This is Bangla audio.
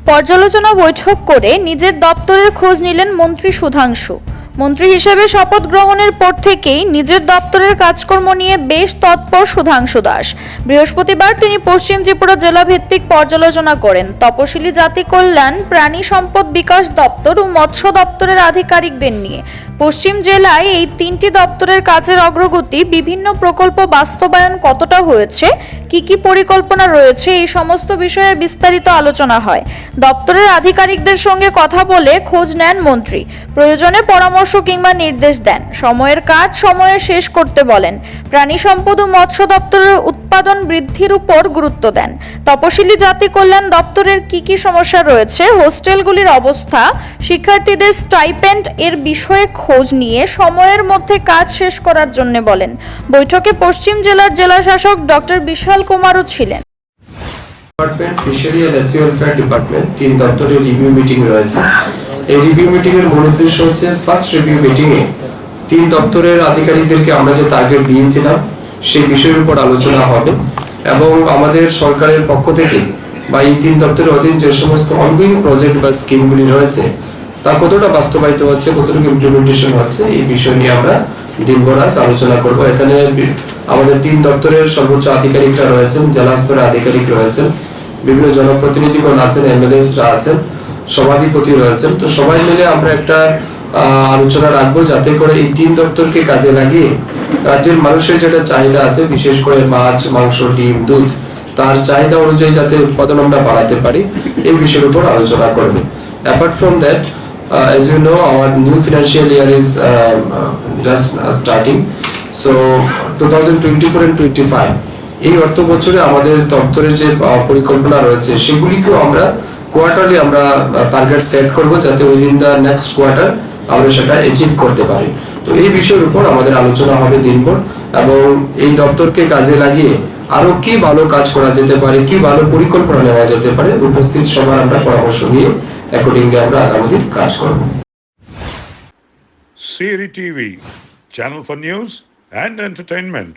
পর্যালোচনা বৈঠক করে নিজের দপ্তরের খোঁজ নিলেন মন্ত্রী সুধাংশু। মন্ত্রী হিসেবে শপথ গ্রহণের পর থেকেই নিজের দপ্তরের কাজকর্ম নিয়ে বেশ তৎপর সুধাংশু দাস। বৃহস্পতিবার তিনি পশ্চিম ত্রিপুরা জেলা ভিত্তিক পর্যালোচনা করেন তপশিলি জাতি কল্যাণ, প্রাণী সম্পদ বিকাশ দপ্তর ও মৎস্য দপ্তরের আধিকারিকদের নিয়ে। পশ্চিম জেলায় এই তিনটি দপ্তরের কাজের অগ্রগতি, বিভিন্ন প্রকল্প বাস্তবায়ন কতটা হয়েছে, কি পরিকল্পনা রয়েছে, এই সমস্ত বিষয়ে বিস্তারিত আলোচনা হয়। দপ্তরের আধিকারিকদের সঙ্গে কথা বলে খোঁজ নেন মন্ত্রী। প্রয়োজনে পরামর্শ কিংবা নির্দেশ দেন। সময়ের কাজ সময়ে শেষ করতে বলেন। প্রাণী সম্পদ ও মৎস্য দপ্তরের উৎপাদন বৃদ্ধির উপর গুরুত্ব দেন। তপশিলি জাতি কল্যাণ দপ্তরের কি সমস্যা রয়েছে, হোস্টেলগুলির অবস্থা, শিক্ষার্থীদের স্টাইপেন্ড এর বিষয়ে খোঁজ নিয়ে সময়ের মধ্যে কাজ শেষ করার জন্য বলেন। বৈঠকে পশ্চিম জেলার জেলাশাসক ডক্টর বিশাল কুমারও ছিলেন। Department, fishery and AC welfare department, তিন দপ্তরের রিভিউ মিটিং রয়েছে। এই রিভিউ মিটিং এর মূল উদ্দেশ্য হচ্ছে, ফার্স্ট রিভিউ মিটিং এ তিন দপ্তরের আধিকারিকদেরকে আমরা যে টার্গেট দিয়েছিলাম সেই বিষয়ের উপর আলোচনা হবে এবং আমাদের সরকারের পক্ষ থেকে বা এই তিন দপ্তরের অধীন যে সমস্ত অনগোয়িং প্রজেক্ট বা স্কিমগুলি রয়েছে তা কতটা বাস্তবায়িত হচ্ছে, কতটুকু ইমপ্লিমেন্টেশন হচ্ছে, এই বিষয় নিয়ে আমরা দিনভর আজ আলোচনা করব। এখানে আমাদের তিন দপ্তরের সর্বোচ্চ আধিকারিকরা রয়েছেন, জেলা স্তরের আধিকারিক রয়েছেন, বিভিন্ন জনপ্রতিনিধিগণ আছেন, এমএলএসরা আছেন, সভাধিপতি রয়েছেন। তো সবাই মিলে আমরা একটা আলোচনা রাখবো যাতে করে এই তিন দপ্তরকে কাজে লাগিয়ে রাজ্যের মানুষের যেটা চাহিদা আছে, বিশেষ করে মাছ, মাংস, ডিম, দুধ, তার চাহিদা অনুযায়ী যাতে উৎপাদন আমরা বাড়াতে পারি, এই বিষয়ের উপর আলোচনা করবে। Apart from that, as you know, our new financial year is just starting. So 2024 and 25 এই অর্থ বছরে আমাদের দপ্তরের যে পরিকল্পনা রয়েছে সেগুলিকেও আমরা কোয়ার্টারলি আমরা টার্গেট সেট করব যাতে উইদিন দ্য নেক্সট কোয়ার্টার আমরা সেটা অ্যাচিভ করতে পারি। তো এই বিষয়ের উপর আমাদের আলোচনা হবে দিনভর এবং এই দপ্তরকে কাজে লাগিয়ে আরো কি ভালো কাজ করা যেতে পারে, কি ভালো পরিকল্পনা নেওয়া যেতে পারে, উপস্থিত সবার আমরা পরামর্শ নিয়ে অ্যাকর্ডিংলি আমরা আগামী দিন কাজ করব। CRI TV, channel for news and entertainment.